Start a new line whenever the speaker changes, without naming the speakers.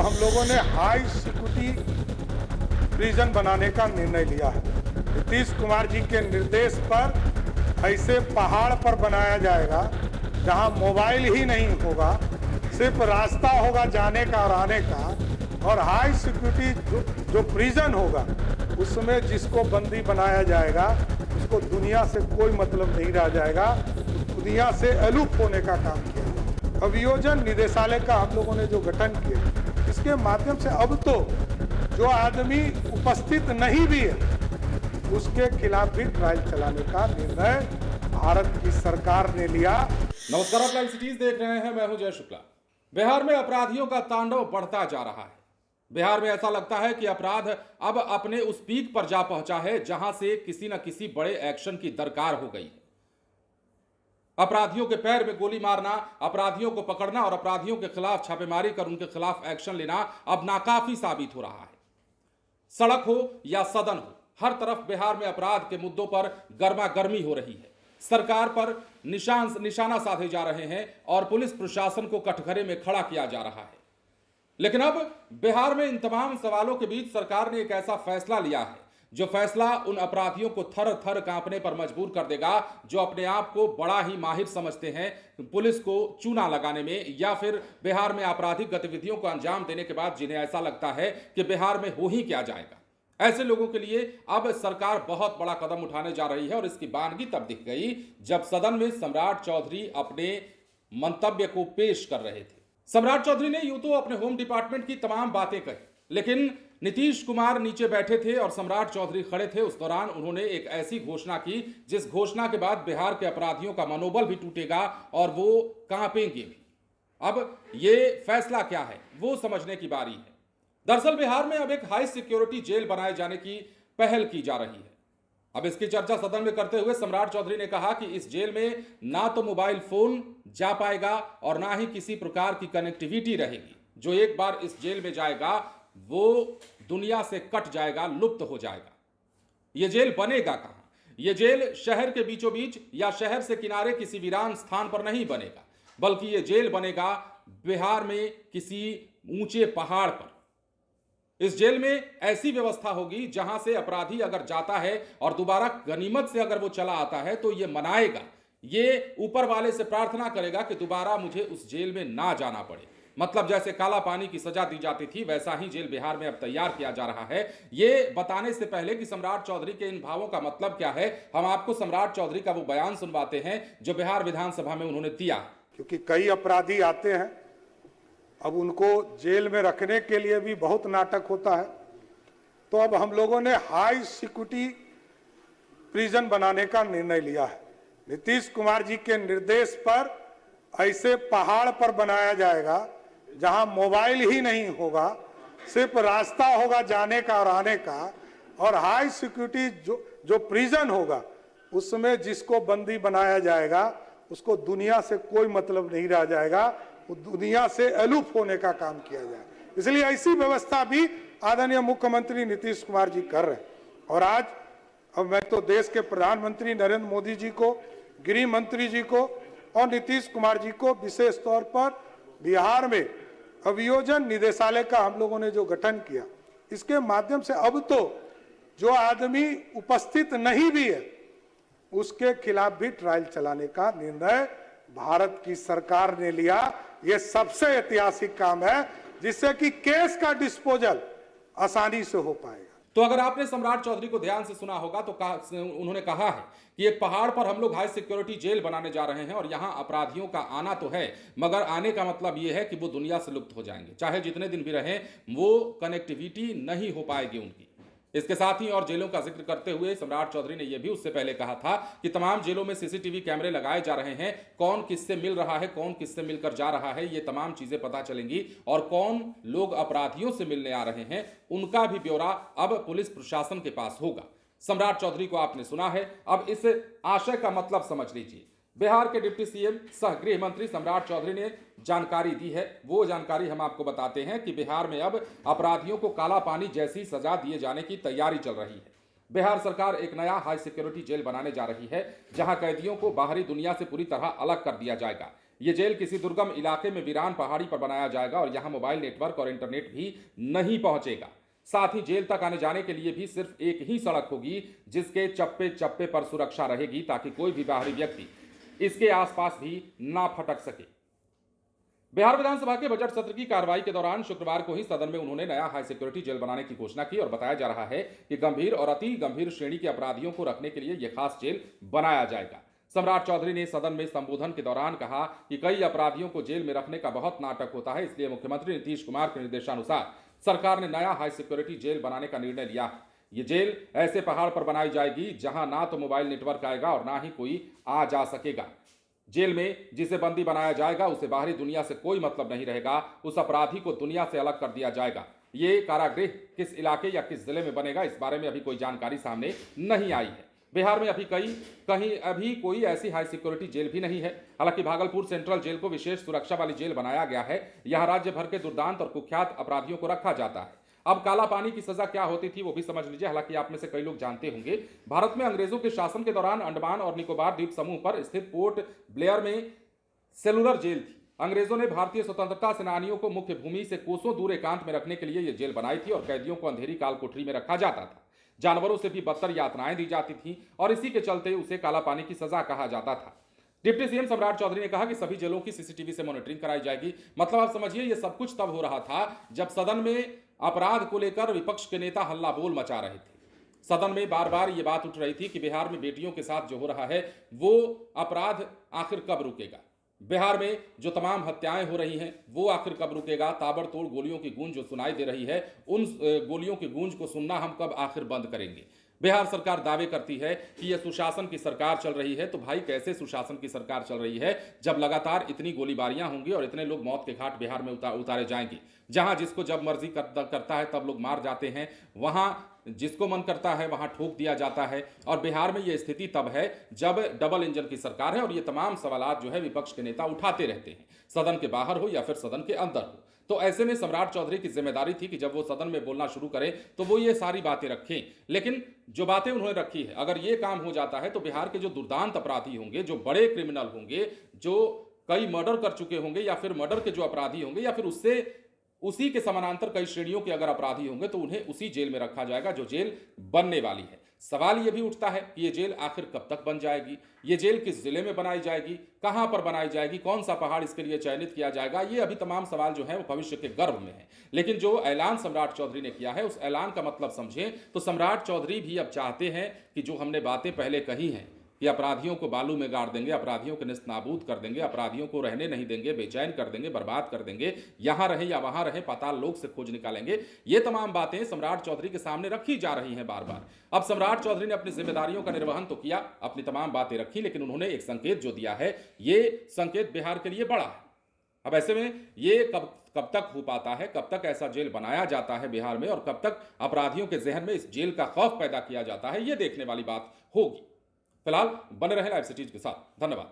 हम लोगों ने हाई सिक्योरिटी प्रिजन बनाने का निर्णय लिया है। नीतीश कुमार जी के निर्देश पर ऐसे पहाड़ पर बनाया जाएगा जहां मोबाइल ही नहीं होगा, सिर्फ रास्ता होगा जाने का और आने का। और हाई सिक्योरिटी जो प्रिजन होगा उसमें जिसको बंदी बनाया जाएगा उसको दुनिया से कोई मतलब नहीं रह जाएगा, दुनिया से अलूप होने का काम किया जाएगा। अभियोजन निदेशालय का हम लोगों ने जो गठन किया, इसके माध्यम से अब तो जो आदमी उपस्थित नहीं भी है उसके खिलाफ भी ट्रायल चलाने का निर्णय भारत की सरकार ने लिया।
नमस्कार, आप लाइव सिटीज देख रहे हैं, मैं हूं जय शुक्ला। बिहार में अपराधियों का तांडव बढ़ता जा रहा है। बिहार में ऐसा लगता है कि अपराध अब अपने उस पीक पर जा पहुंचा है जहां से किसी न किसी बड़े एक्शन की दरकार हो गई है। अपराधियों के पैर में गोली मारना, अपराधियों को पकड़ना और अपराधियों के खिलाफ छापेमारी कर उनके खिलाफ एक्शन लेना अब नाकाफी साबित हो रहा है। सड़क हो या सदन हो, हर तरफ बिहार में अपराध के मुद्दों पर गर्मा गर्मी हो रही है। सरकार पर निशाना साधे जा रहे हैं और पुलिस प्रशासन को कटघरे में खड़ा किया जा रहा है। लेकिन अब बिहार में इन तमाम सवालों के बीच सरकार ने एक ऐसा फैसला लिया है जो फैसला उन अपराधियों को थर थर कांपने पर मजबूर कर देगा जो अपने आप को बड़ा ही माहिर समझते हैं पुलिस को चूना लगाने में, या फिर बिहार में आपराधिक गतिविधियों को अंजाम देने के बाद जिन्हें ऐसा लगता है कि बिहार में हो ही क्या जाएगा। ऐसे लोगों के लिए अब सरकार बहुत बड़ा कदम उठाने जा रही है और इसकी बानगी तब दिख गई जब सदन में सम्राट चौधरी अपने मंतव्य को पेश कर रहे थे। सम्राट चौधरी ने यूं तो अपने होम डिपार्टमेंट की तमाम बातें कही, लेकिन नीतीश कुमार नीचे बैठे थे और सम्राट चौधरी खड़े थे। उस दौरान उन्होंने एक ऐसी घोषणा की जिस घोषणा के बाद बिहार के अपराधियों का मनोबल भी टूटेगा और वो कांपेंगे भी। अब ये फैसला क्या है वो समझने की बारी है। दरअसल बिहार में अब एक हाई सिक्योरिटी जेल बनाए जाने की पहल की जा रही है। अब इसकी चर्चा सदन में करते हुए सम्राट चौधरी ने कहा कि इस जेल में ना तो मोबाइल फोन जा पाएगा और ना ही किसी प्रकार की कनेक्टिविटी रहेगी। जो एक बार इस जेल में जाएगा वो दुनिया से कट जाएगा, लुप्त हो जाएगा। ये जेल बनेगा कहां? ये जेल शहर के बीचों बीच या शहर से किनारे किसी वीरान स्थान पर नहीं बनेगा, बल्कि ये जेल बनेगा बिहार में किसी ऊंचे पहाड़ पर। इस जेल में ऐसी व्यवस्था होगी जहां से अपराधी अगर जाता है और दोबारा गनीमत से अगर वो चला आता है तो ये मनाएगा, ये ऊपर वाले से प्रार्थना करेगा कि दोबारा मुझे उस जेल में ना जाना पड़े। मतलब जैसे काला पानी की सजा दी जाती थी वैसा ही जेल बिहार में अब तैयार किया जा रहा है। ये बताने से पहले कि सम्राट चौधरी के इन भावों का मतलब क्या है, हम आपको सम्राट चौधरी का वो बयान सुनवाते हैं जो बिहार विधानसभा में उन्होंने दिया।
क्योंकि कई अपराधी आते हैं, अब उनको जेल में रखने के लिए भी बहुत नाटक होता है, तो अब हम लोगों ने हाई सिक्योरिटी प्रिजन बनाने का निर्णय लिया है। नीतीश कुमार जी के निर्देश पर ऐसे पहाड़ पर बनाया जाएगा जहां मोबाइल ही नहीं होगा, सिर्फ रास्ता होगा जाने का और आने का। और हाई सिक्योरिटी जो प्रिजन होगा उसमें जिसको बंदी बनाया जाएगा उसको दुनिया से कोई मतलब नहीं रह जाएगा, वो दुनिया से अलूप होने का काम किया जाए। इसलिए ऐसी व्यवस्था भी आदरणीय मुख्यमंत्री नीतीश कुमार जी कर रहे हैं। और आज अब मैं तो देश के प्रधानमंत्री नरेंद्र मोदी जी को, गृह मंत्री जी को और नीतीश कुमार जी को विशेष तौर पर बिहार में अभियोजन निदेशालय का हम लोगों ने जो गठन किया, इसके माध्यम से अब तो जो आदमी उपस्थित नहीं भी है उसके खिलाफ भी ट्रायल चलाने का निर्णय भारत की सरकार ने लिया। यह सबसे ऐतिहासिक काम है जिससे कि केस का डिस्पोजल आसानी से हो पाएगा।
तो अगर आपने सम्राट चौधरी को ध्यान से सुना होगा तो उन्होंने कहा है कि एक पहाड़ पर हम लोग हाई सिक्योरिटी जेल बनाने जा रहे हैं और यहां अपराधियों का आना तो है, मगर आने का मतलब यह है कि वो दुनिया से लुप्त हो जाएंगे। चाहे जितने दिन भी रहें वो कनेक्टिविटी नहीं हो पाएगी उनकी। इसके साथ ही और जेलों का जिक्र करते हुए सम्राट चौधरी ने यह भी उससे पहले कहा था कि तमाम जेलों में सीसीटीवी कैमरे लगाए जा रहे हैं। कौन किससे मिल रहा है, कौन किससे मिलकर जा रहा है, ये तमाम चीजें पता चलेंगी और कौन लोग अपराधियों से मिलने आ रहे हैं उनका भी ब्यौरा अब पुलिस प्रशासन के पास होगा। सम्राट चौधरी को आपने सुना है, अब इस आशय का मतलब समझ लीजिए। बिहार के डिप्टी सीएम सह गृह मंत्री सम्राट चौधरी ने जानकारी दी है। वो जानकारी हम आपको बताते हैं कि बिहार में अब अपराधियों को काला पानी जैसी सजा दिए जाने की तैयारी चल रही है। बिहार सरकार एक नया हाई सिक्योरिटी जेल बनाने जा रही है जहां कैदियों को बाहरी दुनिया से पूरी तरह अलग कर दिया जाएगा। ये जेल किसी दुर्गम इलाके में वीरान पहाड़ी पर बनाया जाएगा और यहां मोबाइल नेटवर्क और इंटरनेट भी नहीं पहुंचेगा। साथ ही जेल तक आने जाने के लिए भी सिर्फ एक ही सड़क होगी जिसके चप्पे चप्पे पर सुरक्षा रहेगी ताकि कोई भी बाहरी व्यक्ति इसके आसपास भी ना फटक सके। बिहार विधानसभा के बजट सत्र की कार्रवाई के दौरान शुक्रवार को ही सदन में उन्होंने नया हाई सिक्योरिटी जेल बनाने की घोषणा की और बताया जा रहा है कि गंभीर और अति गंभीर श्रेणी के अपराधियों को रखने के लिए यह खास जेल बनाया जाएगा। सम्राट चौधरी ने सदन में संबोधन के दौरान कहा कि कई अपराधियों को जेल में रखने का बहुत नाटक होता है, इसलिए मुख्यमंत्री नीतीश कुमार के निर्देशानुसार सरकार ने नया हाई सिक्योरिटी जेल बनाने का निर्णय लिया है। ये जेल ऐसे पहाड़ पर बनाई जाएगी जहां ना तो मोबाइल नेटवर्क आएगा और ना ही कोई आ जा सकेगा। जेल में जिसे बंदी बनाया जाएगा उसे बाहरी दुनिया से कोई मतलब नहीं रहेगा, उस अपराधी को दुनिया से अलग कर दिया जाएगा। ये कारागृह किस इलाके या किस जिले में बनेगा, इस बारे में अभी कोई जानकारी सामने नहीं आई है। बिहार में कहीं कोई ऐसी हाई सिक्योरिटी जेल भी नहीं है। हालांकि भागलपुर सेंट्रल जेल को विशेष सुरक्षा वाली जेल बनाया गया है। यहां राज्य भर के दुर्दांत और कुख्यात अपराधियों को रखा जाता है। अब काला पानी की सजा क्या होती थी वो भी समझ लीजिए। हालांकि आप में से कई लोग जानते होंगे, भारत में अंग्रेजों के शासन के दौरान अंडमान और निकोबार द्वीप समूह पर स्थित पोर्ट ब्लेयर में सेलुलर जेल थी। अंग्रेजों ने भारतीय स्वतंत्रता सेनानियों को मुख्य भूमि से कोसों दूर एकांत में रखने के लिए यह जेल बनाई थी और कैदियों को अंधेरी काल कोठरी में रखा जाता था। जानवरों से भी बदतर यातनाएं दी जाती थी और इसी के चलते उसे काला पानी की सजा कहा जाता था। डिप्टी सीएम सम्राट चौधरी ने कहा कि सभी जेलों की सीसीटीवी से मॉनिटरिंग कराई जाएगी। मतलब आप समझिए, यह सब कुछ तब हो रहा था जब सदन में अपराध को लेकर विपक्ष के नेता हल्ला बोल मचा रहे थे। सदन में बार बार यह बात उठ रही थी कि बिहार में बेटियों के साथ जो हो रहा है वो अपराध आखिर कब रुकेगा, बिहार में जो तमाम हत्याएं हो रही हैं वो आखिर कब रुकेगा, ताबड़तोड़ गोलियों की गूंज जो सुनाई दे रही है उन गोलियों की गूंज को सुनना हम कब आखिर बंद करेंगे। बिहार सरकार दावे करती है कि यह सुशासन की सरकार चल रही है, तो भाई कैसे सुशासन की सरकार चल रही है जब लगातार इतनी गोलीबारियां होंगी और इतने लोग मौत के घाट बिहार में उतारे जाएंगे। जहां जिसको जब मर्जी करता है तब लोग मार जाते हैं, वहां जिसको मन करता है वहां ठोक दिया जाता है। और बिहार में यह स्थिति तब है जब डबल इंजन की सरकार है और ये तमाम सवालात जो है विपक्ष के नेता उठाते रहते हैं, सदन के बाहर हो या फिर सदन के अंदर हो। तो ऐसे में सम्राट चौधरी की जिम्मेदारी थी कि जब वो सदन में बोलना शुरू करें तो वो ये सारी बातें रखें। लेकिन जो बातें उन्होंने रखी है, अगर ये काम हो जाता है तो बिहार के जो दुर्दांत अपराधी होंगे, जो बड़े क्रिमिनल होंगे, जो कई मर्डर कर चुके होंगे या फिर मर्डर के जो अपराधी होंगे या फिर उसी के समानांतर कई श्रेणियों के अगर अपराधी होंगे तो उन्हें उसी जेल में रखा जाएगा जो जेल बनने वाली है। सवाल यह भी उठता है कि ये जेल आखिर कब तक बन जाएगी, ये जेल किस जिले में बनाई जाएगी, कहां पर बनाई जाएगी, कौन सा पहाड़ इसके लिए चयनित किया जाएगा। ये अभी तमाम सवाल जो है वो भविष्य के गर्भ में है। लेकिन जो ऐलान सम्राट चौधरी ने किया है उस ऐलान का मतलब समझें तो सम्राट चौधरी भी अब चाहते हैं कि जो हमने बातें पहले कही हैं कि अपराधियों को बालू में गाड़ देंगे, अपराधियों को निस्ताबूद कर देंगे, अपराधियों को रहने नहीं देंगे, बेचैन कर देंगे, बर्बाद कर देंगे, यहां रहे या वहां रहे, पाताल लोक से खोज निकालेंगे, ये तमाम बातें सम्राट चौधरी के सामने रखी जा रही हैं बार बार। अब सम्राट चौधरी ने अपनी जिम्मेदारियों का निर्वहन तो किया, अपनी तमाम बातें रखी, लेकिन उन्होंने एक संकेत जो दिया है ये संकेत बिहार के लिए बड़ा है। अब ऐसे में ये कब तक हो पाता है, कब तक ऐसा जेल बनाया जाता है बिहार में और कब तक अपराधियों के जहन में इस जेल का खौफ पैदा किया जाता है, ये देखने वाली बात होगी। फिलहाल बने रहें लाइव सिटीज के साथ। धन्यवाद।